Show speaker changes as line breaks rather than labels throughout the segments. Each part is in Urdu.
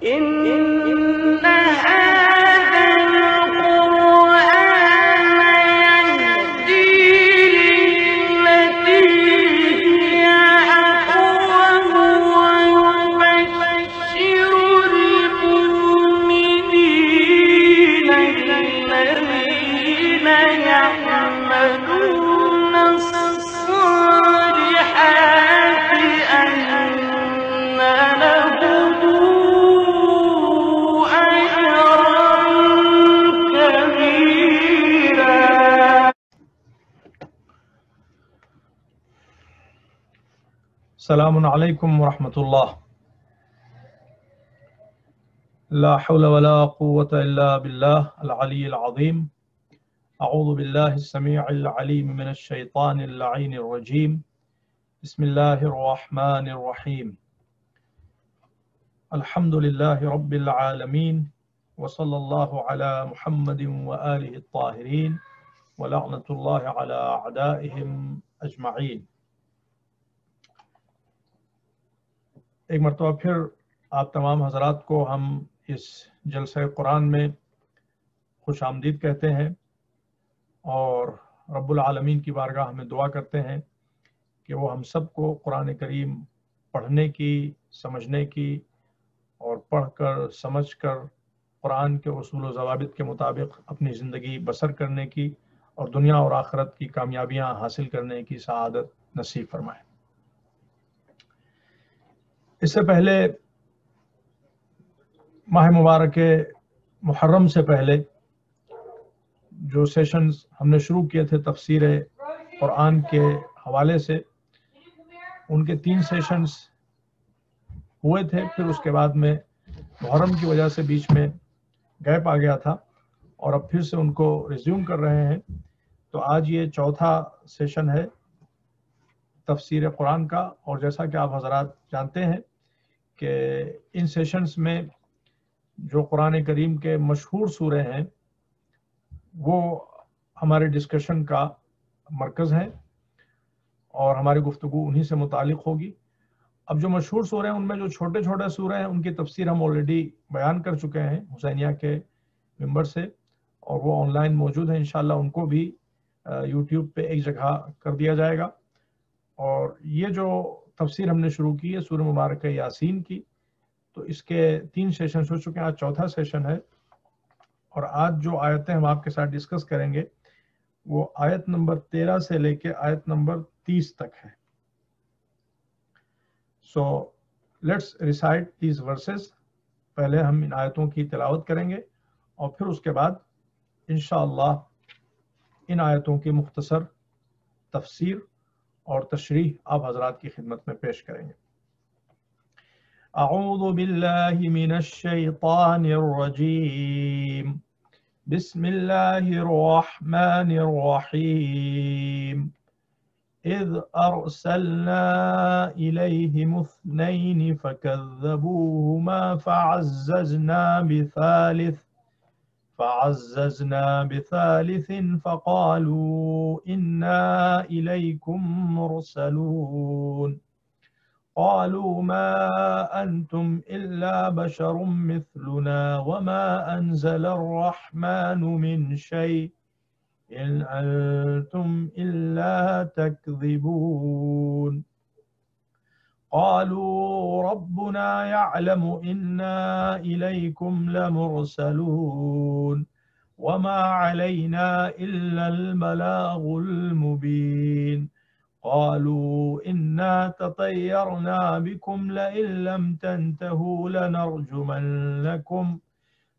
إن هذا القرآن يهدي للتي هي أقوم ويبشر المؤمنين الذين يعملون الصالحات أن لهم أجرا كبيرا.
السلام علیکم ورحمۃ اللہ. لا حول ولا قوة الا باللہ العلی العظیم. اعوذ باللہ السمیع العلیم من الشیطان اللعین الرجیم. بسم اللہ الرحمن الرحیم. الحمد للہ رب العالمین وصلی اللہ علی محمد وآلہ الطاہرین ولعنۃ اللہ علی اعدائہم اجمعین. ایک مرتبہ پھر آپ تمام حضرات کو ہم اس جلسہ قرآن میں خوش آمدید کہتے ہیں اور رب العالمین کی بارگاہ میں دعا کرتے ہیں کہ وہ ہم سب کو قرآن کریم پڑھنے کی، سمجھنے کی اور پڑھ کر سمجھ کر قرآن کے اصول و ضوابط کے مطابق اپنی زندگی بسر کرنے کی اور دنیا اور آخرت کی کامیابیاں حاصل کرنے کی سعادت نصیب فرمائے. اس سے پہلے ماہ مبارک محرم سے پہلے جو سیشنز ہم نے شروع کیے تھے تفسیر قرآن کے حوالے سے، ان کے 3 سیشنز ہوئے تھے. پھر اس کے بعد میں محرم کی وجہ سے بیچ میں گیپ آ گیا تھا اور اب پھر سے ان کو ریزیوم کر رہے ہیں. تو آج یہ 4تھا سیشن ہے تفسیر قرآن کا. اور جیسا کہ آپ حضرات جانتے ہیں کہ ان سیشنز میں جو قرآن کریم کے مشہور سورے ہیں وہ ہمارے ڈسکشن کا مرکز ہیں اور ہماری گفتگو انہی سے متعلق ہوگی. اب جو مشہور سورے ہیں ان میں جو چھوٹے چھوٹے سورے ہیں ان کی تفسیر ہم آلریڈی بیان کر چکے ہیں حسینیہ کے ممبر سے، اور وہ آن لائن موجود ہیں. انشاءاللہ ان کو بھی یوٹیوب پہ ایک جگہ کر دیا جائے گا. اور یہ جو تفسیر ہم نے شروع کی ہے سورہ مبارکہ یاسین کی، تو اس کے 3 سیشن ہو چکے ہیں. آج 4تھا سیشن ہے اور آج جو آیتیں ہم آپ کے ساتھ ڈسکس کریں گے وہ آیت نمبر 13 سے لے کے آیت نمبر 30 تک ہے. So let's recite these verses. پہلے ہم ان آیتوں کی تلاوت کریں گے اور پھر اس کے بعد انشاءاللہ ان آیتوں کی مختصر تفسیر اور تشریح آپ حضرات کی خدمت میں پیش کریں گے. اعوذ باللہ من الشیطان الرجیم. بسم اللہ الرحمن الرحیم. اذ ارسلنا الیہم 2 فکذبوہما فعززنا بثالث فقالوا انا الیکم مرسلون. قالوا ما انتم الا بشر مثلنا وما انزل الرحمن من شيء إن أنتم إلا تكذبون. قالوا ربنا يعلم إنا إليكم لمرسلون وما علينا إلا البلاغ المبين. قالوا إنا تطيرنا بكم لئن لم تنتهوا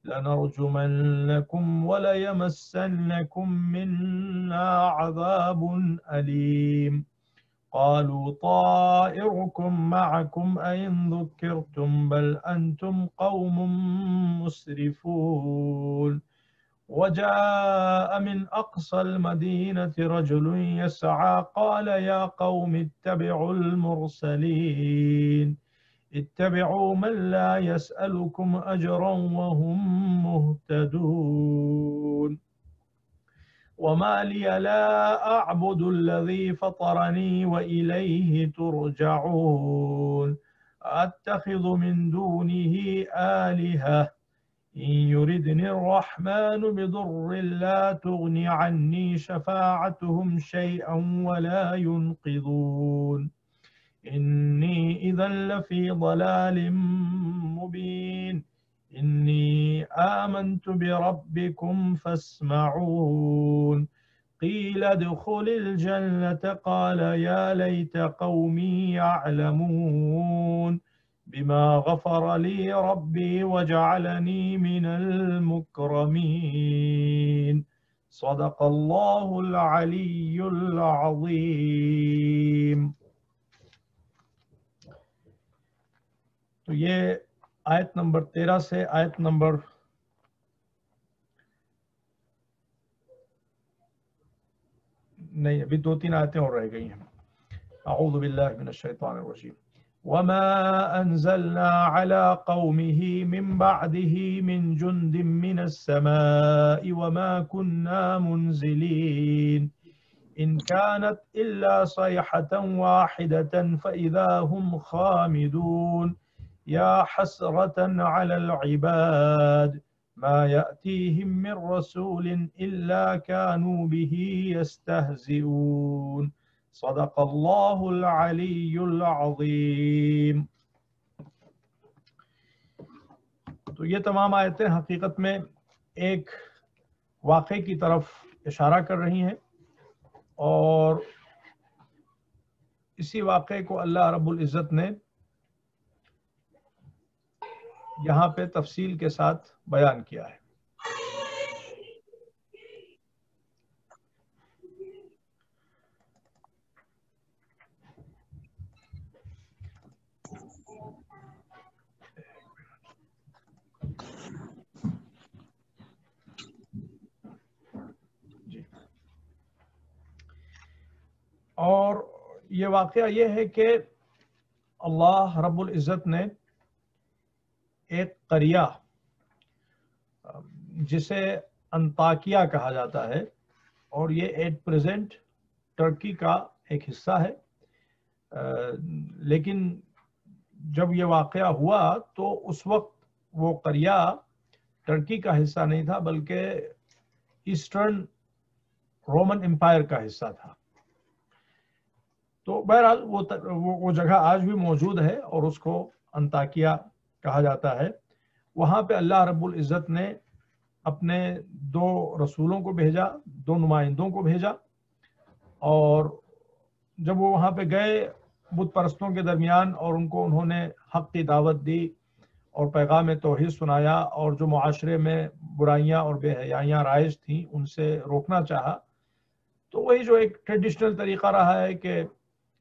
لنرجمنكم وليمسنكم منا عذاب أليم. قالوا طائركم معكم أئن ذكرتم بل أنتم قوم مسرفون. وجاء من أقصى المدينة رجل يسعى قال يا قوم اتبعوا المرسلين اتبعوا من لا يسألكم أجرا وهم مهتدون. وما لي لا أعبد الذي فطرني وإليه ترجعون. أتخذ من دونه آلهة إن يردني الرحمن بضر لا تغن عني شفاعتهم شيئا ولا ينقذون إني إذا لفي ضلال مبين إني آمنت بربكم فاسمعون قيل ادخل الجنة قال يا ليت قومي يعلمون بما غفر لي ربي وجعلني من المكرمين صدق الله العلي العظيم. تو یہ آیت نمبر 13 سے آیت نمبر نہیں، ابھی 2-3 آیتیں اور رہ گئی ہیں. اعوذ باللہ من الشیطان الرجیم. وما انزلنا على قومه من بعده من جند من السماء وما كنا منزلين إن كانت إلا صيحة واحدة فإذا هم خامدون يا حسرة على العباد ما يأتيهم من رسول إلا كانوا به يستهزئون صدق الله العلي العظيم. تو یہ تمام آیتیں حقیقت میں ایک واقعے کی طرف اشارہ کر رہی ہیں، اور اسی واقعے کو اللہ رب العزت نے یہاں پہ تفصیل کے ساتھ بیان کیا ہے. اور یہ واقعہ یہ ہے کہ اللہ رب العزت نے ایک قریہ جسے انطاکیہ کہا جاتا ہے، اور یہ ایٹ پریزنٹ ترکی کا ایک حصہ ہے، لیکن جب یہ واقعہ ہوا تو اس وقت وہ قریہ ترکی کا حصہ نہیں تھا بلکہ ایسٹرن رومن امپائر کا حصہ تھا. تو بہرحال وہ جگہ آج بھی موجود ہے اور اس کو انطاکیہ کہا جاتا ہے. وہاں پہ اللہ رب العزت نے اپنے 2 رسولوں کو بھیجا، 2 نمائندوں کو بھیجا، اور جب وہ وہاں پہ گئے بت پرستوں کے درمیان اور ان کو انہوں نے حق کی دعوت دی اور پیغام توحید سنایا، اور جو معاشرے میں برائیاں اور بے حیائیاں رائج تھیں ان سے روکنا چاہا، تو وہی جو ایک ٹریڈیشنل طریقہ رہا ہے کہ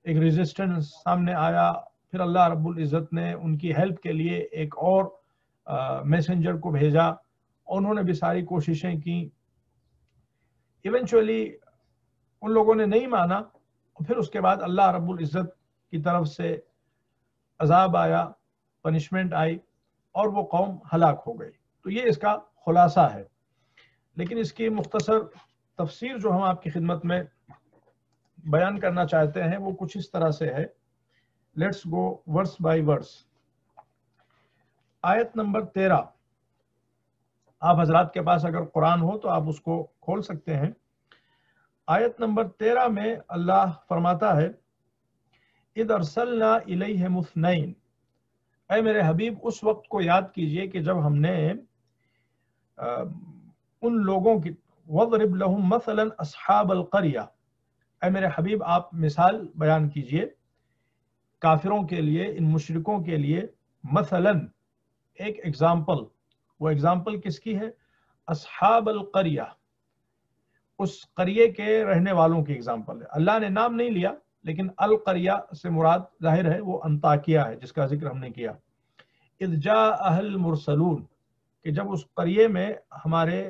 ایک ریزسٹنس سامنے آیا. پھر اللہ رب العزت نے ان کی ہیلپ کے لیے ایک اور میسنجر کو بھیجا، اور انہوں نے بھی ساری کوششیں کی. ایونچولی ان لوگوں نے نہیں مانا، اور پھر اس کے بعد اللہ رب العزت کی طرف سے عذاب آیا، پنشمنٹ آئی، اور وہ قوم ہلاک ہو گئی. تو یہ اس کا خلاصہ ہے، لیکن اس کی مختصر تفسیر جو ہم آپ کی خدمت میں بیان کرنا چاہتے ہیں وہ کچھ اس طرح سے ہے. لیٹس گو ورس بائی ورس. آیت نمبر 13. آپ حضرات کے پاس اگر قرآن ہو تو آپ اس کو کھول سکتے ہیں. آیت نمبر 13 میں اللہ فرماتا ہے اِذْ أَرْسَلْنَا إِلَيْهِمُ اثْنَيْنِ. اے میرے حبیب اس وقت کو یاد کیجئے کہ جب ہم نے ان لوگوں کی وَضْرِبْ لَهُمْ مَثَلًا أَصْحَابَ الْقَرْيَةِ. اے میرے حبیب آپ مثال بیان کیجئے کافروں کے لیے، ان مشرکوں کے لیے، مثلاً ایک ایگزامپل. وہ ایگزامپل کس کی ہے؟ اصحاب القریہ، اس قریے کے رہنے والوں کی ایگزامپل ہے. اللہ نے نام نہیں لیا، لیکن القریہ سے مراد ظاہر ہے وہ انطاکیہ ہے جس کا ذکر ہم نے کیا. اذ جاء المرسلون، کہ جب اس قریے میں ہمارے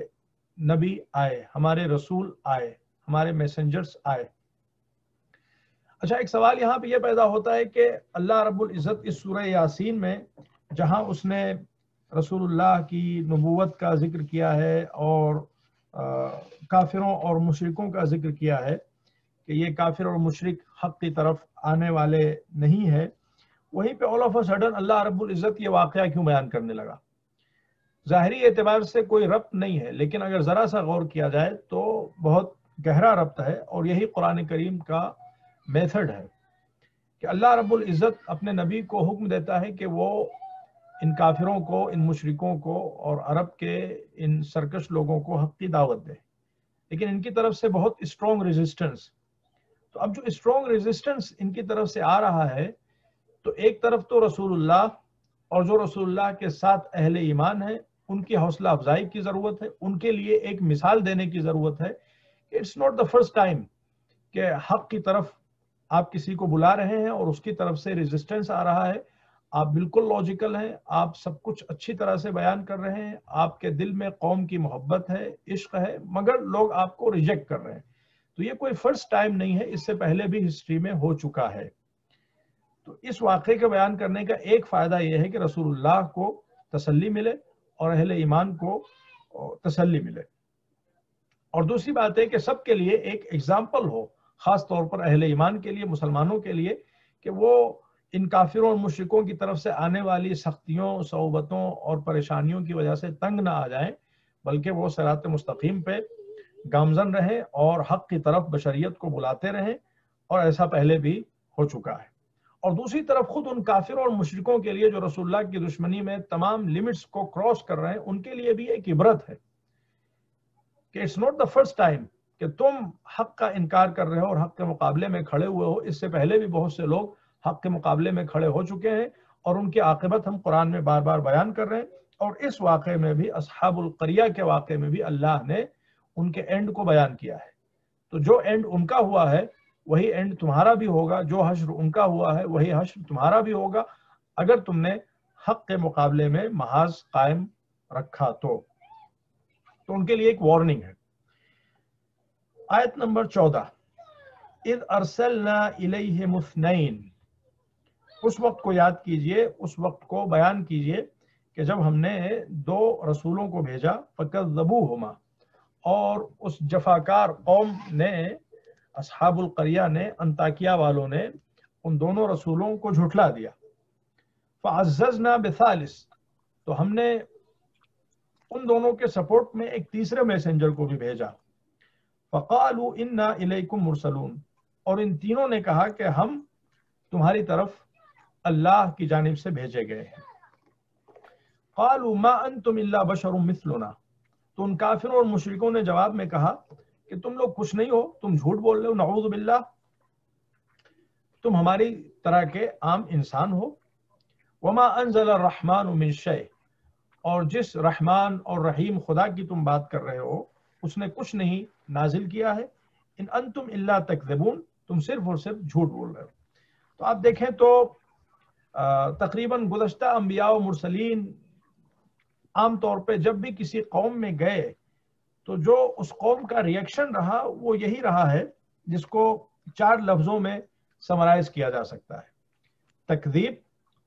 نبی آئے، ہمارے رسول آئے، ہمارے میسنجرز آئے. اچھا، ایک سوال یہاں پہ یہ پیدا ہوتا ہے کہ اللہ رب العزت اس سورہ یاسین میں جہاں اس نے رسول اللہ کی نبوت کا ذکر کیا ہے اور کافروں اور مشرکوں کا ذکر کیا ہے کہ یہ کافر اور مشرک حق کی طرف آنے والے نہیں ہے، وہیں پہ آل آف اے سڈن اللہ رب العزت یہ واقعہ کیوں بیان کرنے لگا؟ ظاہری اعتبار سے کوئی ربط نہیں ہے، لیکن اگر ذرا سا غور کیا جائے تو بہت گہرا ربط ہے، اور یہی قرآن کریم کا میتھڈ ہے کہ اللہ رب العزت اپنے نبی کو حکم دیتا ہے کہ وہ ان کافروں کو، ان مشرکوں کو اور عرب کے ان سرکش لوگوں کو حق کی دعوت دے، لیکن ان کی طرف سے بہت اسٹرانگ ریزسٹنس۔ تو اب جو اسٹرانگ ریزسٹنس ان کی طرف سے آ رہا ہے، تو ایک طرف تو رسول اللہ اور جو رسول اللہ کے ساتھ اہل ایمان ہیں ان کی حوصلہ افزائی کی ضرورت ہے، ان کے لیے ایک مثال دینے کی ضرورت ہے کہ it's not the first time کہ حق کی طرف آپ کسی کو بلا رہے ہیں اور اس کی طرف سے ریزسٹنس آ رہا ہے، آپ بالکل لاجیکل ہیں، آپ سب کچھ اچھی طرح سے بیان کر رہے ہیں، آپ کے دل میں قوم کی محبت ہے، عشق ہے، مگر لوگ آپ کو ریجیکٹ کر رہے ہیں۔ تو یہ کوئی فرسٹ ٹائم نہیں ہے، اس سے پہلے بھی ہسٹری میں ہو چکا ہے۔ تو اس واقعے کے بیان کرنے کا ایک فائدہ یہ ہے کہ رسول اللہ کو تسلی ملے اور اہل ایمان کو تسلی ملے، اور دوسری بات ہے کہ سب کے لیے ایک ایگزامپل ہو، خاص طور پر اہل ایمان کے لیے، مسلمانوں کے لیے، کہ وہ ان کافروں اور مشرکوں کی طرف سے آنے والی سختیوں، صعوبتوں اور پریشانیوں کی وجہ سے تنگ نہ آ جائیں، بلکہ وہ صراط مستقیم پہ گامزن رہیں اور حق کی طرف بشریت کو بلاتے رہیں، اور ایسا پہلے بھی ہو چکا ہے۔ اور دوسری طرف خود ان کافروں اور مشرکوں کے لیے جو رسول اللہ کی دشمنی میں تمام لیمٹس کو کراس کر رہے ہیں، ان کے لیے بھی ایک عبرت ہے کہ it's not the first time کہ تم حق کا انکار کر رہے ہو اور حق کے مقابلے میں کھڑے ہوئے ہو۔ اس سے پہلے بھی بہت سے لوگ حق کے مقابلے میں کھڑے ہو چکے ہیں، اور ان کی عاقبت ہم قرآن میں بار بار بیان کر رہے ہیں، اور اس واقعے میں بھی، اصحاب القریہ کے واقعے میں بھی اللہ نے ان کے اینڈ کو بیان کیا ہے۔ تو جو اینڈ ان کا ہوا ہے وہی اینڈ تمہارا بھی ہوگا، جو حشر ان کا ہوا ہے وہی حشر تمہارا بھی ہوگا، اگر تم نے حق کے مقابلے میں محاذ قائم رکھا تو ان کے لیے ایک وارننگ ہے۔ آیت نمبر 14، اذ ارسلنا الیہم اثنین، اس وقت کو یاد کیجئے، اس وقت کو بیان کیجئے کہ جب ہم نے دو رسولوں کو بھیجا، فکذبوہما، اور اس جفاکار قوم نے، اصحاب القریہ نے، انطاکیہ والوں نے ان دونوں رسولوں کو جھٹلا دیا۔ فعززنا بثالث، تو ہم نے ان دونوں کے سپورٹ میں ایک تیسرے میسنجر کو بھی بھیجا۔ فقالوا انا الیکم مرسلون، اور ان تینوں نے کہا کہ ہم تمہاری طرف اللہ کی جانب سے بھیجے گئے ہیں۔ قالوا ما انتم الا بشر مثلنا، تو ان کافروں اور مشرکوں نے جواب میں کہا کہ تم لوگ کچھ نہیں ہو، تم جھوٹ بول رہے ہو، نعوذ باللہ، تم ہماری طرح کے عام انسان ہو۔ وما انزل الرحمن من شیء، اور جس رحمان اور رحیم خدا کی تم بات کر رہے ہو اس نے کچھ نہیں نازل کیا ہے۔ ان انتم الا تکذبون، تم صرف اور صرف جھوٹ بول رہے ہو۔ تو آپ دیکھیں تو تقریباً گزشتہ انبیاء و مرسلین عام طور پہ جب بھی کسی قوم میں گئے تو جو اس قوم کا ریئیکشن رہا وہ یہی رہا ہے جس کو 4 لفظوں میں سمرائز کیا جا سکتا ہے۔ تکذیب،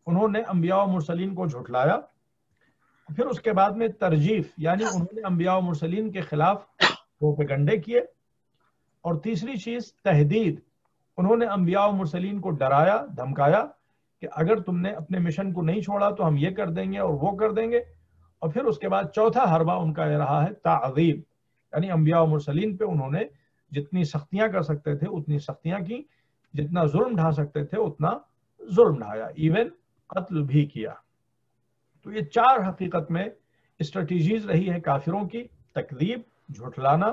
انہوں نے انبیاء و مرسلین کو جھٹلایا۔ پھر اس کے بعد میں ترجیف، یعنی انہوں نے انبیاء و مرسلین کے خلاف پروپیگنڈے کیے۔ اور تیسری چیز تہدید، انہوں نے انبیاء و مرسلین کو ڈرایا، دھمکایا کہ اگر تم نے اپنے مشن کو نہیں چھوڑا تو ہم یہ کر دیں گے اور وہ کر دیں گے۔ اور پھر اس کے بعد چوتھا حربہ ان کا یہ رہا ہے تعذیب، یعنی انبیاء و مرسلین پہ انہوں نے جتنی سختیاں کر سکتے تھے اتنی سختیاں کی، جتنا ظلم ڈھا سکتے تھے اتنا ظلم ڈھایا، ایون قتل بھی کیا۔ تو یہ 4 حقیقت میں اسٹریٹجیز رہی ہے کافروں کی: تکذیب، جھٹلانا،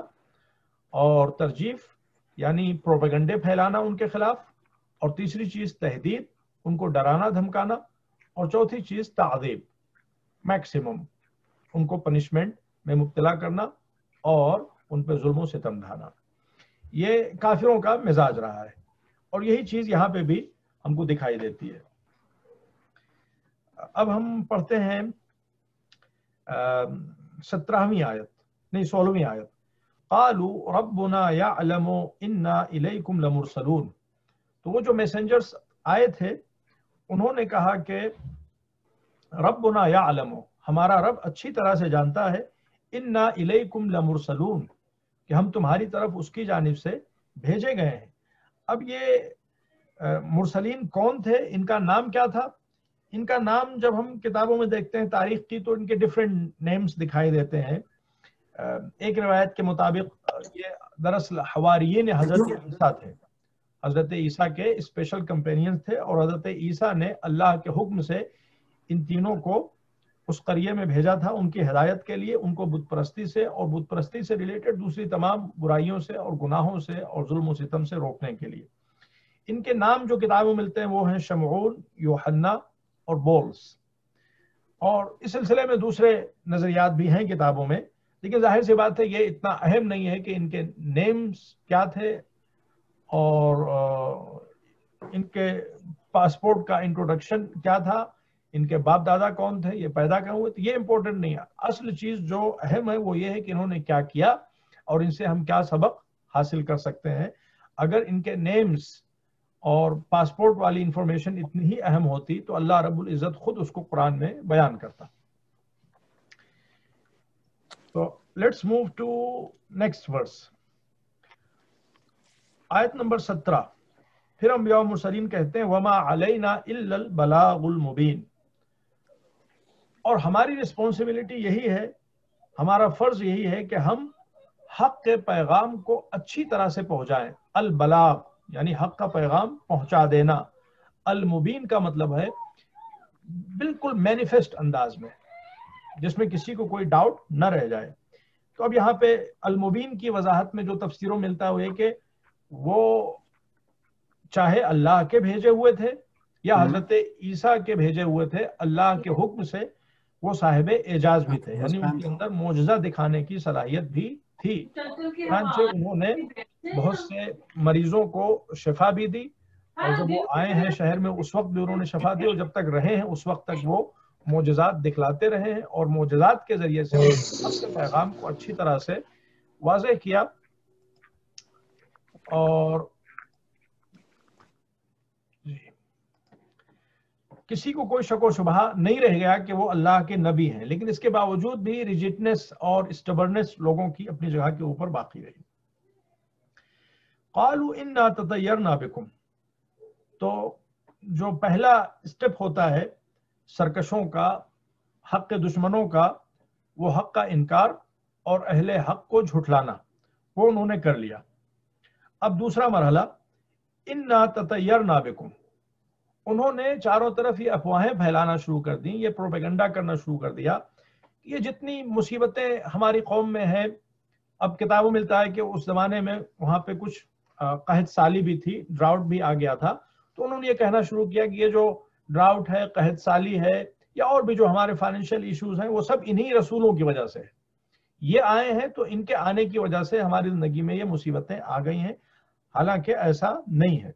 اور ترجیف یعنی پروپیگنڈے پھیلانا ان کے خلاف، اور تیسری چیز تہدید، ان کو ڈرانا دھمکانا، اور چوتھی چیز تعذیب، میکسیمم ان کو پنشمنٹ میں مبتلا کرنا اور ان پہ ظلم و ستم ڈھانا۔ یہ کافروں کا مزاج رہا ہے، اور یہی چیز یہاں پہ بھی ہم کو دکھائی دیتی ہے۔ اب ہم پڑھتے ہیں 17ویں آیت، نہیں 16ویں آیت۔ قالوا ربنا يعلم انا الیکم لمرسلون، تو وہ جو میسنجرز آئے تھے انہوں نے کہا کہ ربنا یعلم، ہمارا رب اچھی طرح سے جانتا ہے، انا الیکم لمرسلون، کہ ہم تمہاری طرف اس کی جانب سے بھیجے گئے ہیں۔ اب یہ مرسلین کون تھے، ان کا نام کیا تھا؟ ان کا نام جب ہم کتابوں میں دیکھتے ہیں تاریخ کی تو ان کے ڈیفرنٹ نیمز دکھائی دیتے ہیں. ایک روایت کے مطابق یہ دراصل حواریین حضرت عیسیٰ تھے. حضرت عیسیٰ کے اسپیشل کمپینینز تھے، اور حضرت عیسیٰ نے اللہ کے حکم سے ان تینوں کو اس قریے میں بھیجا تھا ان کی ہدایت کے لیے، ان کو بت پرستی سے اور بت پرستی سے ریلیٹڈ دوسری تمام برائیوں سے اور گناہوں سے اور ظلم و ستم سے روکنے کے لیے. ان کے نام جو کتابوں ملتے ہیں وہ ہیں شمعون، یوحنا اور بولس. اور اس سلسلے میں دوسرے نظریات بھی ہیں کتابوں میں، لیکن ظاہر سی بات ہے یہ اتنا اہم نہیں ہے کہ ان کے نیمز کیا تھے اور ان کے پاسپورٹ کا انٹروڈکشن کیا تھا، ان کے باپ دادا کون تھے، یہ پیدا کہاں ہوئے تھے، یہ امپورٹنٹ نہیں ہے. اصل چیز جو اہم ہے وہ یہ ہے کہ انہوں نے کیا کیا اور ان سے ہم کیا سبق حاصل کر سکتے ہیں. اگر ان کے نیمز اور پاسپورٹ والی انفارمیشن اتنی ہی اہم ہوتی تو اللہ رب العزت خود اس کو قرآن میں بیان کرتا. تو لیٹس موو ٹو نیکسٹ ورس. آیت نمبر 17. پھر انبیاء و مرسلین کہتے ہیں وما علینا الا البلاغ المبین، اور ہماری رسپانسبلٹی یہی ہے، ہمارا فرض یہی ہے کہ ہم حق کے پیغام کو اچھی طرح سے پہنچائیں. البلاغ یعنی حق کا پیغام پہنچا دینا. المبین کا مطلب ہے بالکل مینیفیسٹ انداز میں، جس میں کسی کو کوئی ڈاؤٹ نہ رہ جائے. تو اب یہاں پہ المبین کی وضاحت میں جو تفسیروں ملتا ہے وہ یہ کہ وہ چاہے اللہ کے بھیجے ہوئے تھے یا حضرت عیسیٰ کے بھیجے ہوئے تھے، اللہ کے حکم سے وہ صاحب اعجاز بھی تھے، یعنی ان کے اندر معجزہ دکھانے کی صلاحیت بھی تھی. چنانچہ انہوں نے بہت سے مریضوں کو شفا بھی دی، اور جب وہ آئے ہیں شہر میں اس وقت بھی انہوں نے شفا دی، اور جب تک رہے ہیں اس وقت تک وہ معجزات دکھلاتے رہے ہیں، اور معجزات کے ذریعے سے اپنے پیغام کو اچھی طرح سے واضح کیا. اور کسی کو کوئی شک و شبہ نہیں رہ گیا کہ وہ اللہ کے نبی ہیں، لیکن اس کے باوجود بھی ریجٹنس اور اسٹبرنس لوگوں کی اپنی جگہ کے اوپر باقی رہی. قالوا انا تطیرنا بکم، تو جو پہلا اسٹیپ ہوتا ہے سرکشوں کا، حق کے دشمنوں کا، وہ حق کا انکار اور اہل حق کو جھٹلانا، وہ انہوں نے کر لیا. اب دوسرا مرحلہ انا تطیرنا بکم، انہوں نے چاروں طرف یہ افواہیں پھیلانا شروع کر دیں، یہ پروپیگنڈا کرنا شروع کر دیا کہ یہ جتنی مصیبتیں ہماری قوم میں ہیں. اب کتابوں ملتا ہے کہ اس زمانے میں وہاں پہ کچھ قحط سالی بھی تھی، ڈراؤٹ بھی آ گیا تھا. تو انہوں نے یہ کہنا شروع کیا کہ یہ جو ڈراؤٹ ہے، قحط سالی ہے، یا اور بھی جو ہمارے فائنینشیل ایشوز ہیں، وہ سب انہی رسولوں کی وجہ سے ہے. یہ آئے ہیں تو ان کے آنے کی وجہ سے ہماری زندگی میں یہ مصیبتیں آ گئی ہیں، حالانکہ ایسا نہیں ہے.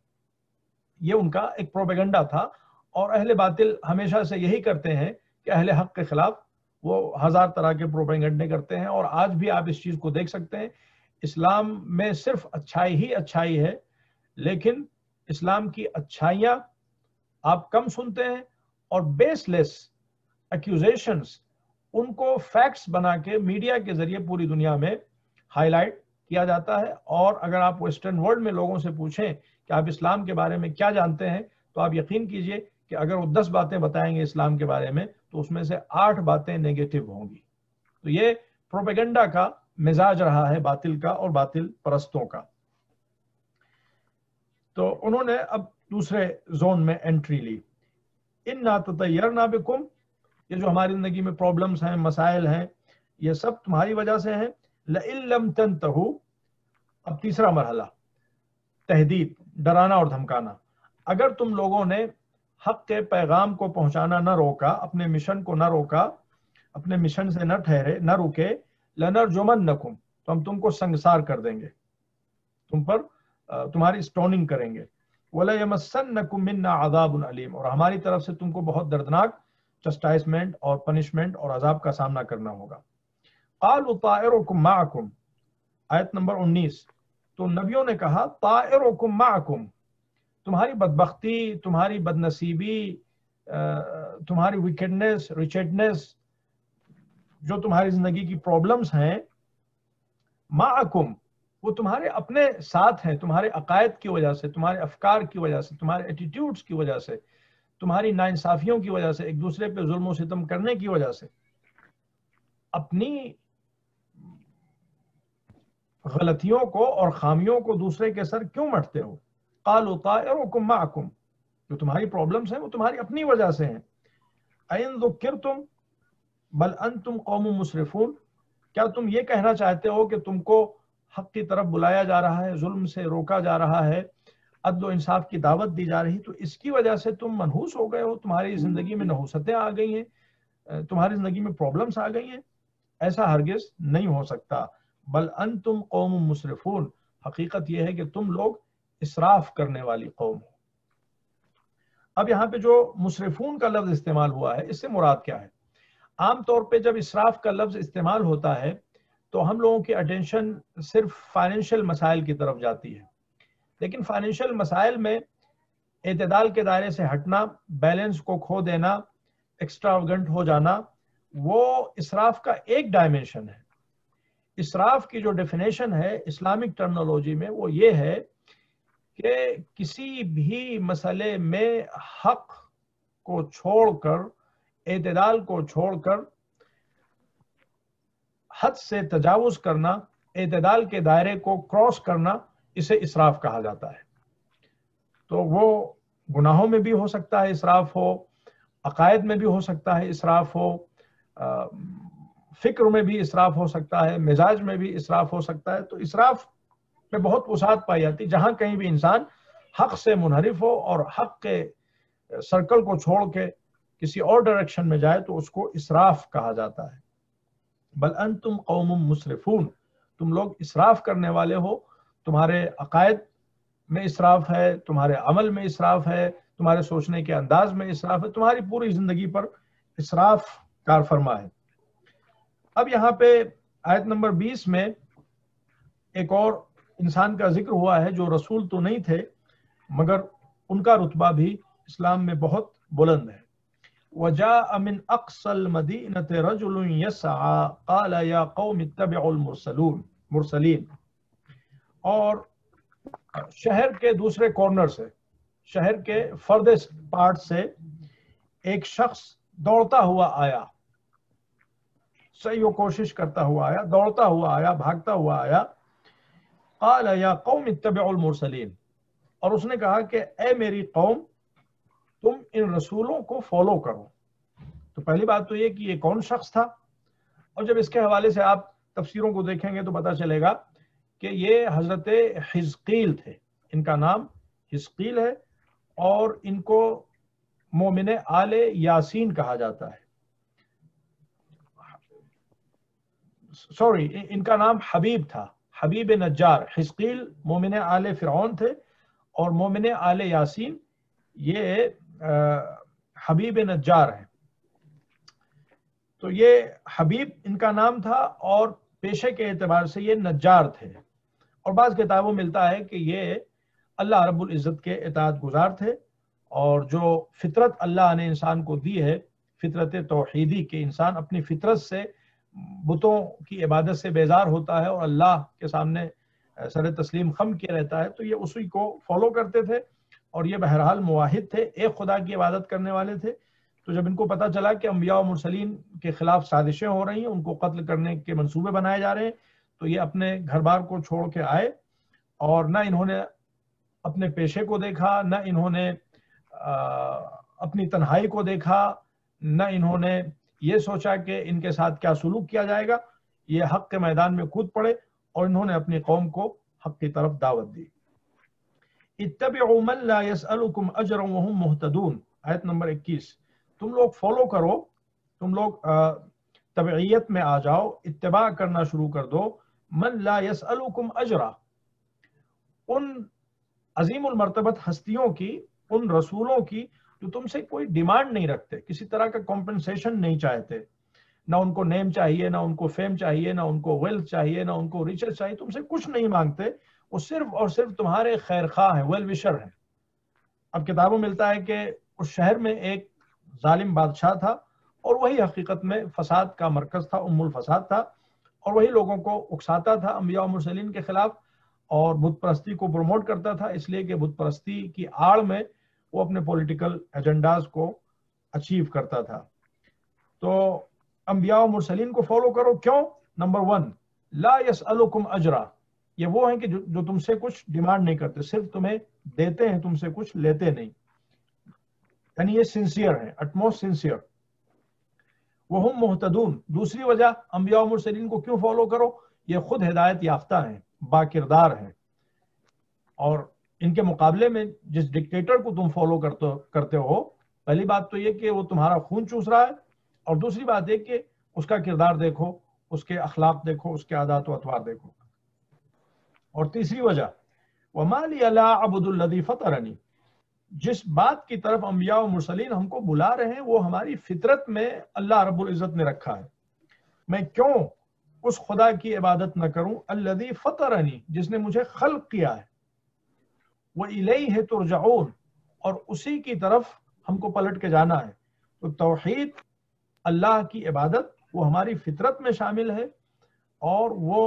یہ ان کا ایک پروپیگنڈا تھا، اور اہل باطل ہمیشہ سے یہی کرتے ہیں کہ اہل حق کے خلاف وہ ہزار طرح کے پروپیگنڈے کرتے ہیں. اور آج بھی آپ اس چیز کو دیکھ سکتے ہیں، اسلام میں صرف اچھائی ہی اچھائی ہے، لیکن اسلام کی اچھائیاں آپ کم سنتے ہیں، اور بیس لیس ایکیوزیشنز ان کو فیکٹس بنا کے میڈیا کے ذریعے پوری دنیا میں ہائی لائٹ کیا جاتا ہے. اور اگر آپ ویسٹرن ورلڈ میں لوگوں سے پوچھیں کہ آپ اسلام کے بارے میں کیا جانتے ہیں، تو آپ یقین کیجئے کہ اگر وہ 10 باتیں بتائیں گے اسلام کے بارے میں تو اس میں سے 8 باتیں نیگیٹو ہوں گی. تو یہ پروپیگنڈا کا مزاج رہا ہے باطل کا اور باطل پرستوں کا. تو انہوں نے اب دوسرے زون میں انٹری لی. انا تطیرنا بکم، یہ جو ہماری زندگی میں پرابلمز ہیں، مسائل ہیں، یہ سب تمہاری وجہ سے ہیں. لئن لم تنتہوا، اب تیسرا مرحلہ تہدید، ڈرانا اور دھمکانا. اگر تم لوگوں نے حق کے پیغام کو پہنچانا نہ روکا، اپنے مشن کو نہ روکا، اپنے مشن سے نہ ٹھہرے، نہ رکے، لنرجمنکم، تو ہم تم کو سنگسار کر دیں گے، تم پر تمہاری سٹوننگ کریں گے. وَلَيَمَسَّنَّكُم مِّنَّا عَذَابٌ عَلِيمٌ، اور ہماری طرف سے تم کو بہت دردناک چسٹائسمنٹ اور پنشمنٹ اور عذاب کا سامنا کرنا ہوگا. قَالُوا طَائِرُكُم مَّعَكُمْ، آیت نمبر 19. تو نبیوں نے کہا طائرکم معکم، تمہاری بدبختی، تمہاری بدنصیبی، تمہاری ویکڈنس، ریچڈنس، جو تمہاری زندگی کی پرابلمز ہیں، معکم، وہ تمہارے اپنے ساتھ ہیں، تمہارے عقائد کی وجہ سے، تمہارے افکار کی وجہ سے، تمہارے ایٹیٹیوڈز کی وجہ سے، تمہاری ناانصافیوں کی وجہ سے، ایک دوسرے پہ ظلم و ستم کرنے کی وجہ سے اپنی غلطیوں کو اور خامیوں کو دوسرے کے سر کیوں مٹتے ہو؟ قالوا طائرکم معکم، جو تمہاری پرابلمز ہیں وہ تمہاری اپنی وجہ سے ہیں. این ذکرتم بل انتم قوم مسرفون، کیا تم یہ کہنا چاہتے ہو کہ تم کو حق کی طرف بلایا جا رہا ہے، ظلم سے روکا جا رہا ہے، عدل و انصاف کی دعوت دی جا رہی، تو اس کی وجہ سے تم منحوس ہو گئے ہو، تمہاری زندگی میں نحوستیں آ گئی ہیں، تمہاری زندگی میں پرابلمز آ گئی ہیں؟ ایسا ہرگز نہیں ہو سکتا. بل انتم قوم مسرفون، حقیقت یہ ہے کہ تم لوگ اسراف کرنے والی قوم ہو. اب یہاں پہ جو مسرفون کا لفظ استعمال ہوا ہے، اس سے مراد کیا ہے؟ عام طور پہ جب اسراف کا لفظ استعمال ہوتا ہے تو ہم لوگوں کی اٹینشن صرف فائنینشیل مسائل کی طرف جاتی ہے، لیکن فائنینشیل مسائل میں اعتدال کے دائرے سے ہٹنا، بیلنس کو کھو دینا، ایکسٹراوگنٹ ہو جانا، وہ اسراف کا ایک ڈائمینشن ہے. اسراف کی جو ڈیفینیشن ہے اسلامک ٹرمنالوجی میں وہ یہ ہے کہ کسی بھی مسئلے میں حق کو چھوڑ کر، اعتدال کو چھوڑ کر حد سے تجاوز کرنا، اعتدال کے دائرے کو کراس کرنا، اسے اسراف کہا جاتا ہے. تو وہ گناہوں میں بھی ہو سکتا ہے اسراف ہو، عقائد میں بھی ہو سکتا ہے اسراف ہو، فکر میں بھی اسراف ہو سکتا ہے، مزاج میں بھی اسراف ہو سکتا ہے. تو اسراف میں بہت وسعت پائی جاتی، جہاں کہیں بھی انسان حق سے منحرف ہو اور حق کے سرکل کو چھوڑ کے کسی اور ڈائریکشن میں جائے تو اس کو اسراف کہا جاتا ہے. بل انتم قوم مسرفون، تم لوگ اسراف کرنے والے ہو، تمہارے عقائد میں اسراف ہے، تمہارے عمل میں اسراف ہے، تمہارے سوچنے کے انداز میں اسراف ہے، تمہاری پوری زندگی پر اسراف کار فرما ہے. اب یہاں پہ آیت نمبر 20 میں ایک اور انسان کا ذکر ہوا ہے جو رسول تو نہیں تھے مگر ان کا رتبہ بھی اسلام میں بہت بلند ہے. وَجَاءَ مِنْ أَقْصَى الْمَدِينَةِ رَجُلٌ يَسْعَى قَالَ يَا قَوْمِ اتَّبِعُوا الْمُرْسَلِينَ، اور شہر کے دوسرے کارنر سے، شہر کے فردیسٹ پارٹ سے ایک شخص دوڑتا ہوا آیا، صحیح و کوشش کرتا ہوا آیا، دوڑتا ہوا آیا، بھاگتا ہوا آیا. قال یا قوم اتبعوا المرسلین، اور اس نے کہا کہ اے میری قوم تم ان رسولوں کو فالو کرو. تو پہلی بات تو یہ کہ یہ کون شخص تھا، اور جب اس کے حوالے سے آپ تفسیروں کو دیکھیں گے تو پتہ چلے گا کہ یہ حضرت حزقیل تھے. ان کا نام حزقیل ہے اور ان کو مومن آل یاسین کہا جاتا ہے. سوری، ان کا نام حبیب تھا، حبیب نجار. حزقیل مومن آل فرعون تھے اور مومن آل یاسین یہ حبیب نجار ہیں. تو یہ حبیب ان کا نام تھا اور پیشے کے اعتبار سے یہ نجار تھے، اور بعض کتابوں میں ملتا ہے کہ یہ اللہ رب العزت کے اطاعت گزار تھے، اور جو فطرت اللہ نے انسان کو دی ہے، فطرت توحیدی، کہ انسان اپنی فطرت سے بتوں کی عبادت سے بیزار ہوتا ہے اور اللہ کے سامنے سر تسلیم خم کیے رہتا ہے، تو یہ اسی کو فالو کرتے تھے اور یہ بہرحال موحد تھے، ایک خدا کی عبادت کرنے والے تھے. تو جب ان کو پتہ چلا کہ انبیاء و مرسلین کے خلاف سازشیں ہو رہی ہیں، ان کو قتل کرنے کے منصوبے بنائے جا رہے ہیں، تو یہ اپنے گھر بار کو چھوڑ کے آئے، اور نہ انہوں نے اپنے پیشے کو دیکھا، نہ انہوں نے اپنی تنہائی کو دیکھا، نہ انہوں نے یہ سوچا کہ ان کے ساتھ کیا سلوک کیا جائے گا. یہ حق کے میدان میں کود پڑے اور انہوں نے اپنی قوم کو حق کی طرف دعوت دی. اتبعوا من لا يسألكم اجرا وهم مهتدون، آیت نمبر 21. تم لوگ فالو کرو، تم لوگ تبعیت میں آ جاؤ، اتباع کرنا شروع کر دو. من لا يسألكم اجرا، ان عظیم المرتبت ہستیوں کی، ان رسولوں کی جو تم سے کوئی ڈیمانڈ نہیں رکھتے، کسی طرح کا کمپنسیشن نہیں چاہتے، نہ ان کو نیم چاہیے، نہ ان کو فیم چاہیے، نہ ان کو ویلتھ چاہیے، نہ ان کو ریچز چاہیے، تم سے کچھ نہیں مانگتے، وہ صرف اور صرف تمہارے خیر خواہ ہیں، ویل وشر ہیں. اب کتابوں ملتا ہے کہ اس شہر میں ایک ظالم بادشاہ تھا اور وہی حقیقت میں فساد کا مرکز تھا، ام الفساد تھا، اور وہی لوگوں کو اکساتا تھا انبیاء و مرسلین کے خلاف. اور بت پرستی کو پروموٹ کرتا تھا، اس لیے کہ بت پرستی کی آڑ میں وہ اپنے پولیٹیکل ایجنڈاز کو اچیو کرتا تھا۔ تو انبیاء و مرسلین کو فالو کرو، کیوں؟ نمبر 1، لا یسألکم اجرا، یہ وہ ہیں کہ جو تم سے کچھ ڈیمانڈ نہیں کرتے، صرف تمہیں دیتے ہیں، تم سے کچھ لیتے نہیں، یعنی یہ سنسیئر ہیں، اٹموسٹ سنسیئر۔ وہم مہتدون، دوسری وجہ انبیاء و مرسلین کو کیوں فالو کرو، یہ خود ہدایت یافتہ ہیں، با کردار ہیں، اور ان کے مقابلے میں جس ڈکٹیٹر کو تم فالو کرتے ہو، پہلی بات تو یہ کہ وہ تمہارا خون چوس رہا ہے، اور دوسری بات یہ کہ اس کا کردار دیکھو، اس کے اخلاق دیکھو، اس کے عادات و اطوار دیکھو۔ اور تیسری وجہ وَمَا لِيَ لَا أَعْبُدُ الَّذِي فَطَرَنِي، جس بات کی طرف انبیاء و مرسلین ہم کو بلا رہے ہیں وہ ہماری فطرت میں اللہ رب العزت نے رکھا ہے، میں کیوں اس خدا کی عبادت نہ کروں، الذی فطرنی، جس نے مجھے خلق کیا ہے، وَإِلَيْهِ تُرْجَعُونَ، اور اسی کی طرف ہم کو پلٹ کے جانا ہے۔ تو توحید، اللہ کی عبادت، وہ ہماری فطرت میں شامل ہے، اور وہ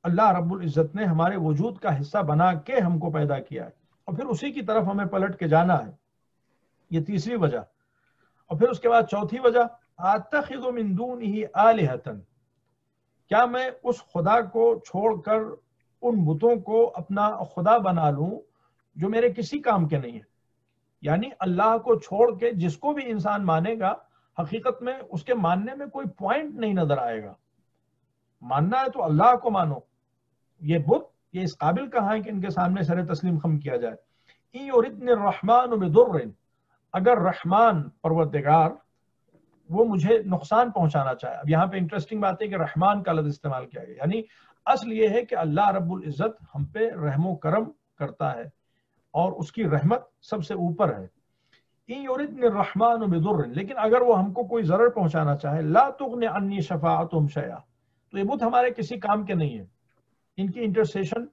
اللہ رب العزت نے ہمارے وجود کا حصہ بنا کے ہم کو پیدا کیا ہے، اور پھر اسی کی طرف ہمیں پلٹ کے جانا ہے۔ یہ تیسری وجہ۔ اور پھر اس کے بعد چوتھی وجہ، اتخذ من دونہ آلہۃ، کیا میں اس خدا کو چھوڑ کر ان بتوں کو اپنا خدا بنا لوں جو میرے کسی کام کے نہیں ہیں، یعنی اللہ کو چھوڑ کے جس کو بھی انسان مانے گا، حقیقت میں اس کے ماننے میں کوئی پوائنٹ نہیں نظر آئے گا۔ ماننا ہے تو اللہ کو مانو، یہ بت یہ اس قابل کہاں ہے کہ ان کے سامنے سر تسلیم خم کیا جائے۔ ان یردن الرحمن بضر، اگر رحمان پروردگار وہ مجھے نقصان پہنچانا چاہے، اب یہاں پہ انٹرسٹنگ بات ہے کہ رحمان کا لفظ استعمال کیا گیا، یعنی اصل یہ ہے کہ اللہ رب العزت ہم پہ رحم و کرم کرتا ہے اور اس کی رحمت سب سے اوپر ہے۔ ان یردن الرحمن بضر، لیکن اگر وہ ہم کو کوئی ضرر پہنچانا چاہے، لا تغن عنی شفاعتهم شیئا، تو یہ بت ہمارے کسی کام کے نہیں ہیں، ان کی انٹرسیشن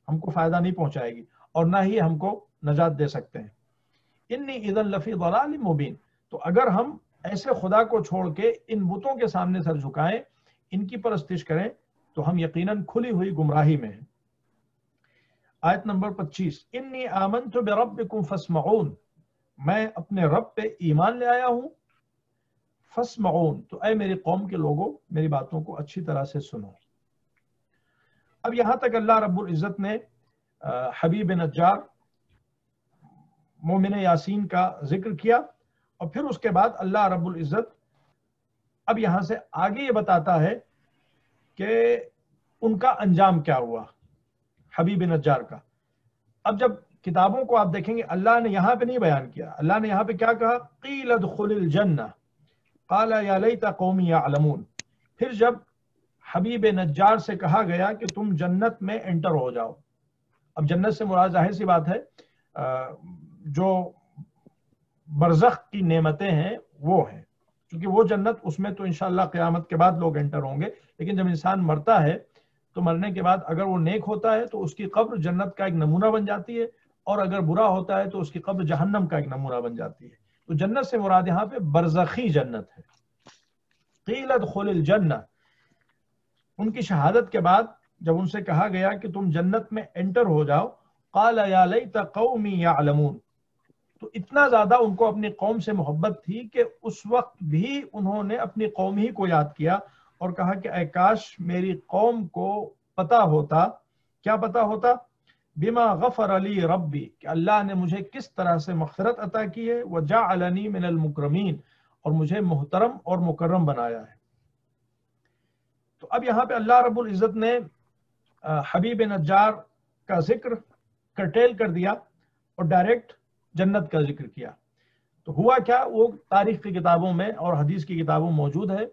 ہم کو فائدہ نہیں پہنچائے گی اور نہ ہی ہم کو نجات دے سکتے ہیں۔ انی اذا لفی ضلال مبین، تو اگر ہم ایسے خدا کو چھوڑ کے ان بتوں کے سامنے سر جھکائیں، ان کی پرستش کریں، تو ہم یقیناً کھلی ہوئی گمراہی میں ہیں۔ آیت نمبر 25، انی آمنت بربکم فاسمعون، میں اپنے رب پہ ایمان لے آیا ہوں، فاسمعون، تو اے میری قوم کے لوگوں میری باتوں کو اچھی طرح سے سنو۔ اب یہاں تک اللہ رب العزت نے حبیب نجار مومن یاسین کا ذکر کیا، اور پھر اس کے بعد اللہ رب العزت اب یہاں سے آگے یہ بتاتا ہے کہ ان کا انجام کیا ہوا حبیب نجار کا۔ اب جب کتابوں کو آپ دیکھیں گے اللہ نے یہاں پہ نہیں بیان کیا، اللہ نے یہاں پہ کیا کہا، قیل ادخل الجنہ قال یا لیت قومی یعلمون، پھر جب حبیب نجار سے کہا گیا کہ تم جنت میں انٹر ہو جاؤ، اب جنت سے مراد ظاہر سی بات ہے جو برزخ کی نعمتیں ہیں وہ ہیں، کیونکہ وہ جنت اس میں تو انشاءاللہ قیامت کے بعد لوگ انٹر ہوں گے، لیکن جب انسان مرتا ہے تو مرنے کے بعد اگر وہ نیک ہوتا ہے تو اس کی قبر جنت کا ایک نمونہ بن جاتی ہے، اور اگر برا ہوتا ہے تو اس کی قبر جہنم کا ایک نمونہ بن جاتی ہے۔ تو جنت سے مراد یہاں پہ برزخی جنت ہے۔ قیل ادخل الجنہ، ان کی شہادت کے بعد جب ان سے کہا گیا کہ تم جنت میں انٹر ہو جاؤ، قال یا لیت قومی یعلمون، تو اتنا زیادہ ان کو اپنی قوم سے محبت تھی کہ اس وقت بھی انہوں نے اپنی قوم ہی کو یاد کیا اور کہا کہ اے کاش میری قوم کو پتا ہوتا، کیا پتا ہوتا، بما غفر لی ربی، کہ اللہ نے مجھے کس طرح سے مغفرت عطا کی ہے، وجعلنی من المکرمین، اور مجھے محترم اور مکرم بنایا ہے۔ تو اب یہاں پہ اللہ رب العزت نے حبیب نجار کا ذکر کرٹیل کر دیا اور ڈائریکٹ جنت کا ذکر کیا۔ تو ہوا کیا، وہ تاریخ کی کتابوں میں اور حدیث کی کتابوں میں موجود ہے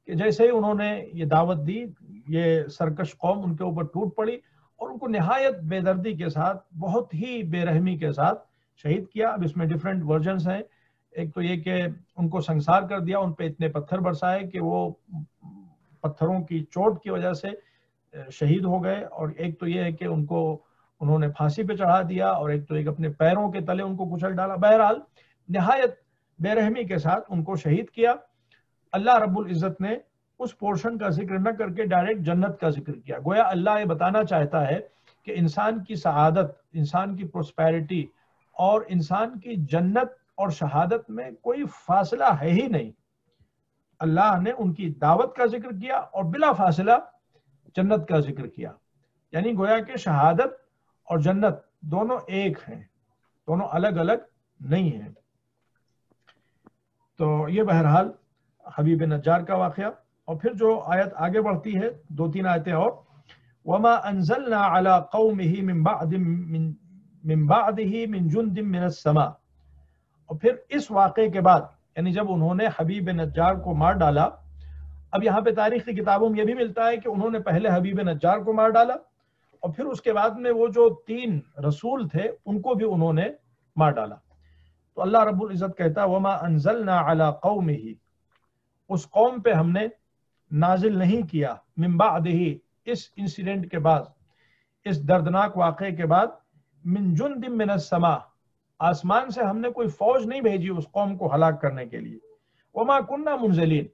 کہ جیسے ہی انہوں نے یہ دعوت دی، یہ سرکش قوم ان کے اوپر ٹوٹ پڑی اور ان کو نہایت بے دردی کے ساتھ، بہت ہی بے رحمی کے ساتھ شہید کیا۔ اب اس میں ڈیفرنٹ ورژنز ہیں، ایک تو یہ کہ ان کو سنسار کر دیا، ان پہ اتنے پتھر برسائے کہ وہ پتھروں کی چوٹ کی وجہ سے شہید ہو گئے، اور ایک تو یہ ہے کہ ان کو انہوں نے پھانسی پہ چڑھا دیا، اور ایک تو ایک اپنے پیروں کے تلے ان کو کچل ڈالا۔ بہرحال نہایت بے رحمی کے ساتھ ان کو شہید کیا۔ اللہ رب العزت نے اس پورشن کا ذکر نہ کر کے ڈائریکٹ جنت کا ذکر کیا، گویا اللہ یہ بتانا چاہتا ہے کہ انسان کی سعادت، انسان کی پروسپیرٹی اور انسان کی جنت اور شہادت میں کوئی فاصلہ ہے ہی نہیں۔ اللہ نے ان کی دعوت کا ذکر کیا اور بلا فاصلہ جنت کا ذکر کیا، یعنی گویا کہ شہادت اور جنت دونوں ایک ہیں، دونوں الگ الگ نہیں ہیں۔ تو یہ بہرحال حبیب نجار کا واقعہ۔ اور پھر جو آیت آگے بڑھتی ہے، 2-3 آیتیں اور، وَمَا أَنزَلْنَا عَلَىٰ قَوْمِهِ مِن بَعْدِهِ مِن جُنْدٍ مِّنَ السَّمَاءِ، اور پھر اس واقعے کے بعد، یعنی جب انہوں نے حبیب نجار کو مار ڈالا، اب یہاں پہ تاریخی کتابوں میں یہ بھی ملتا ہے کہ انہوں نے پہلے حبیب نجار کو مار ڈالا اور پھر اس کے بعد میں وہ جو 3 رسول تھے ان کو بھی انہوں نے مار ڈالا۔ تو اللہ رب العزت کہتا وَمَا أَنزَلْنَا عَلَىٰ قَوْمِهِ، اس قوم پہ ہم نے نازل نہیں کیا، من بعدہ، اس انسیڈنٹ کے بعد، اس دردناک واقعے کے بعد، من جند من السماء، آسمان سے ہم نے کوئی فوج نہیں بھیجی اس قوم کو ہلاک کرنے کے لیے، وما کننا منزلین،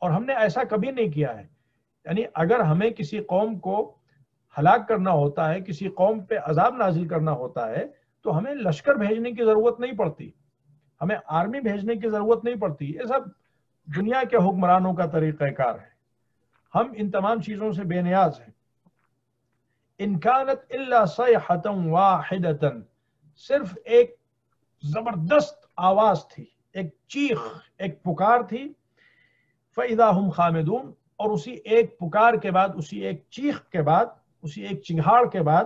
اور ہم نے ایسا کبھی نہیں کیا ہے۔ یعنی اگر ہمیں کسی قوم کو ہلاک کرنا ہوتا ہے، کسی قوم پہ عذاب نازل کرنا ہوتا ہے، تو ہمیں لشکر بھیجنے کی ضرورت نہیں پڑتی، ہمیں آرمی بھیجنے کی ضرورت نہیں پڑتی۔ یہ سب دنیا کے حکمرانوں کا طریقہ کار ہے، ہم ان تمام چیزوں سے بے نیاز ہیں۔ ان کانت الا صیحۃ واحدۃ، صرف ایک زبردست آواز تھی، ایک چیخ، ایک پکار تھی، فاذا هم خامدون، اور اسی ایک پکار کے بعد، اسی ایک چیخ کے بعد، اسی ایک چنگھاڑ کے بعد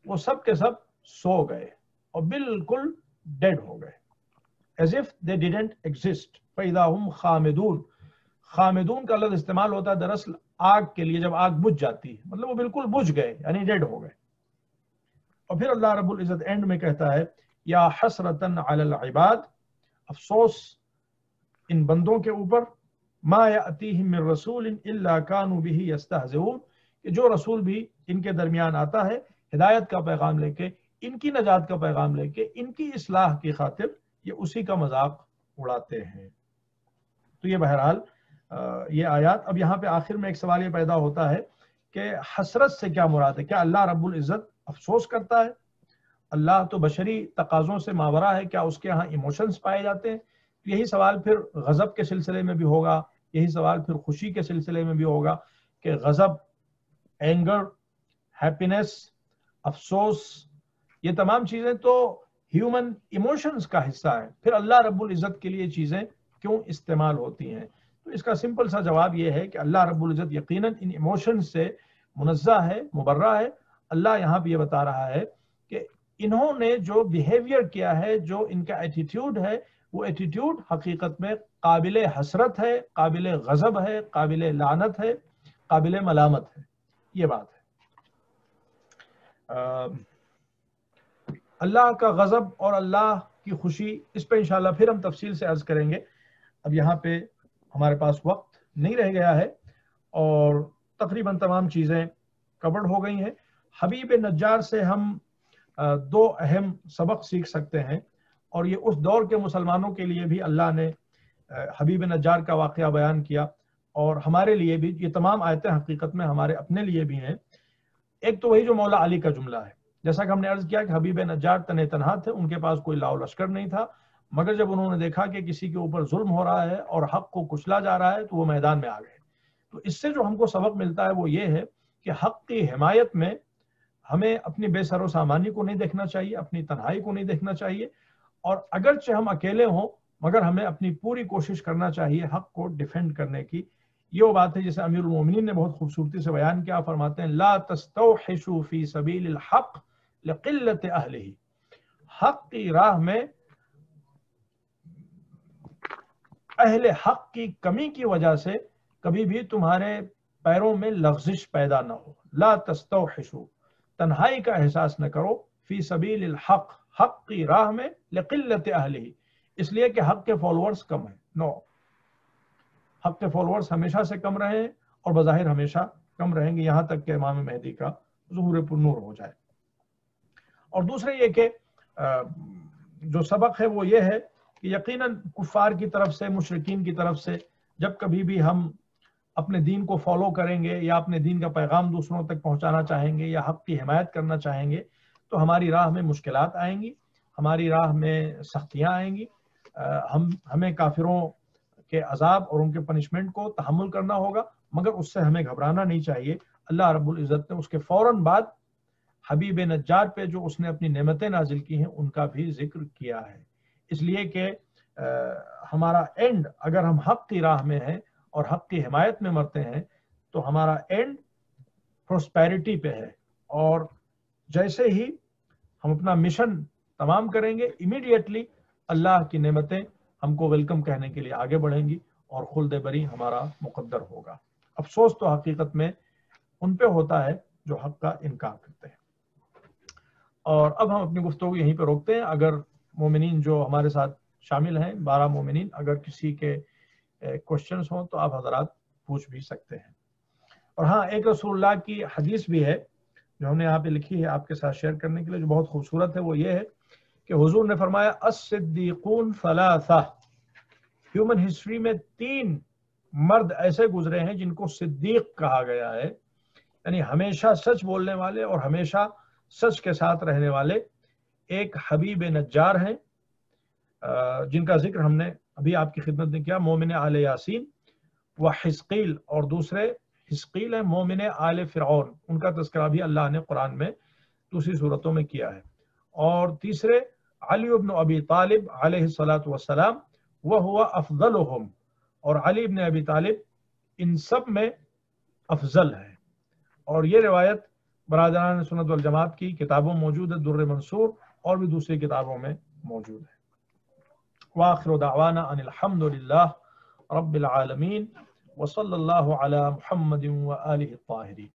وہ سب کے سب سو گئے اور بالکل ڈیڈ ہو گئے، as if they didn't exist۔ فاذا هم خامدون، خامدون کا لفظ استعمال ہوتا ہے دراصل آگ کے لیے، جب آگ بجھ جاتی ہے، مطلب وہ بالکل بجھ گئے، یعنی ڈیڈ ہو گئے۔ اور پھر اللہ رب العزت اینڈ میں کہتا ہے یا حسرتن علی العباد، افسوس ان بندوں کے اوپر، ما یأتیہم من رسول الا کانوا بہ یستہزئون، کہ جو رسول بھی ان کے درمیان آتا ہے ہدایت کا پیغام لے کے، ان کی نجات کا پیغام لے کے، ان کی اصلاح کی خاطر، یہ اسی کا مذاق اڑاتے ہیں۔ تو یہ بہرحال یہ آیات۔ اب یہاں پہ آخر میں ایک سوال یہ پیدا ہوتا ہے کہ حسرت سے کیا مراد ہے؟ کیا اللہ رب العزت افسوس کرتا ہے؟ اللہ تو بشری تقاضوں سے ماورا ہے، کیا اس کے ہاں ایموشنز پائے جاتے ہیں؟ یہی سوال پھر غضب کے سلسلے میں بھی ہوگا، یہی سوال پھر خوشی کے سلسلے میں بھی ہوگا کہ غضب، اینگر، ہیپینس، افسوس، یہ تمام چیزیں تو ہیومن ایموشنز کا حصہ ہیں، پھر اللہ رب العزت کے لیے چیزیں کیوں استعمال ہوتی ہیں؟ تو اس کا سمپل سا جواب یہ ہے کہ اللہ رب العزت یقیناً ان ایموشنز سے منزہ ہے، مبرہ ہے۔ اللہ یہاں پہ یہ بتا رہا ہے کہ انہوں نے جو بیہیویئر کیا ہے، جو ان کا ایٹیٹیوڈ ہے، وہ ایٹیٹیوڈ حقیقت میں قابل حسرت ہے، قابل غضب ہے، قابل لعنت ہے، قابل ملامت ہے۔ یہ بات ہے۔ اللہ کا غضب اور اللہ کی خوشی، اس پہ انشاءاللہ پھر ہم تفصیل سے عرض کریں گے۔ اب یہاں پہ ہمارے پاس وقت نہیں رہ گیا ہے اور تقریباً تمام چیزیں کورڈ ہو گئی ہیں۔ حبیب نجار سے ہم 2 اہم سبق سیکھ سکتے ہیں، اور یہ اس دور کے مسلمانوں کے لیے بھی اللہ نے حبیب نجار کا واقعہ بیان کیا، اور ہمارے لیے بھی یہ تمام آیتیں حقیقت میں ہمارے اپنے لیے بھی ہیں۔ ایک تو وہی جو مولا علی کا جملہ ہے، جیسا کہ ہم نے عرض کیا کہ حبیب نجار تن تنہا تھے، ان کے پاس کوئی لاؤ لشکر نہیں تھا، مگر جب انہوں نے دیکھا کہ کسی کے اوپر ظلم ہو رہا ہے اور حق کو کچلا جا رہا ہے تو وہ میدان میں آ گئے۔ تو اس سے جو ہم کو سبق ملتا ہے وہ یہ ہے کہ حق کی حمایت میں ہمیں اپنی بے سر و سامانی کو نہیں دیکھنا چاہیے، اپنی تنہائی کو نہیں دیکھنا چاہیے، اور اگرچہ ہم اکیلے ہوں مگر ہمیں اپنی پوری کوشش کرنا چاہیے حق کو ڈیفینڈ کرنے کی۔ یہ وہ بات ہے جسے امیر المومنین نے بہت خوبصورتی سے بیان کیا، فرماتے ہیں لا تستوحشوا فی سبیل الحق لقلت اہلہ، حق کی راہ میں اہل حق کی کمی کی وجہ سے کبھی بھی تمہارے پیروں میں لغزش پیدا نہ ہو۔ لا تستوحشوا، تنہائی کا احساس نہ کرو، فی سبیل الحق، حق کی راہ میں، لقلت اہلہ، اس لیے کہ حق کے فالوورز کم ہیں۔ نو، حق کے فالوورز ہمیشہ سے کم رہے ہیں اور بظاہر ہمیشہ کم رہیں گے یہاں تک کہ امام مہدی کا ظہور پر نور ہو جائے۔ اور دوسرے یہ کہ جو سبق ہے وہ یہ ہے کہ یقیناً کفار کی طرف سے، مشرکین کی طرف سے جب کبھی بھی ہم اپنے دین کو فالو کریں گے یا اپنے دین کا پیغام دوسروں تک پہنچانا چاہیں گے یا حق کی حمایت کرنا چاہیں گے تو ہماری راہ میں مشکلات آئیں گی، ہماری راہ میں سختیاں آئیں گی، ہمیں کافروں کے عذاب اور ان کے پنشمنٹ کو تحمل کرنا ہوگا، مگر اس سے ہمیں گھبرانا نہیں چاہیے۔ اللہ رب العزت نے اس کے فوراً بعد حبیب نجار پہ جو اس نے اپنی نعمتیں نازل کی ہیں ان کا بھی ذکر کیا ہے، اس لیے کہ ہمارا اینڈ اگر ہم حق کی راہ میں ہیں اور حق کی حمایت میں مرتے ہیں تو ہمارا اینڈ پروسپیرٹی پہ ہے، اور جیسے ہی ہم اپنا مشن تمام کریں گے امیڈیٹلی اللہ کی نعمتیں ہم کو ویلکم کہنے کے لیے آگے بڑھیں گی اور خلد بری ہمارا مقدر ہوگا۔ افسوس تو حقیقت میں ان پہ ہوتا ہے جو حق کا انکار کرتے ہیں۔ اور اب ہم اپنی گفتگو یہیں پہ روکتے ہیں۔ اگر مومنین جو ہمارے ساتھ شامل ہیں 12 مومنین، اگر کسی کے کوشچنز ہوں تو آپ حضرات پوچھ بھی سکتے ہیں۔ اور ہاں، ایک رسول اللہ کی حدیث بھی ہے جو ہم نے یہاں پہ لکھی ہے آپ کے ساتھ شیئر کرنے کے لیے، جو بہت خوبصورت ہے۔ وہ یہ ہے کہ حضور نے فرمایا الصدیقون ثلاثہ، ہیومن ہسٹری میں 3 مرد ایسے گزرے ہیں جن کو صدیق کہا گیا ہے، یعنی ہمیشہ سچ بولنے والے اور ہمیشہ سچ کے ساتھ رہنے والے۔ ایک حبیب نجار ہیں جن کا ذکر ہم نے ابھی آپ کی خدمت میں کیا، مومن آل یاسین، و حزقیل، اور دوسرے حزقیل ہیں مومن آل فرعون، ان کا تذکرہ بھی اللہ نے قرآن میں دوسری صورتوں میں کیا ہے۔ اور تیسرے علی بن ابی طالب علیہ الصلاۃ والسلام، وہو افضلہم، اور علی بن ابی طالب ان سب میں افضل ہے۔ اور یہ روایت برادران سنت والجماعت کی کتابوں موجود ہے، در منصور اور بھی دوسری کتابوں میں موجود ہے۔ وآخر دعوانا ان الحمد للہ رب العالمین وصلی اللہ علی محمد وآلہ الطاہرین۔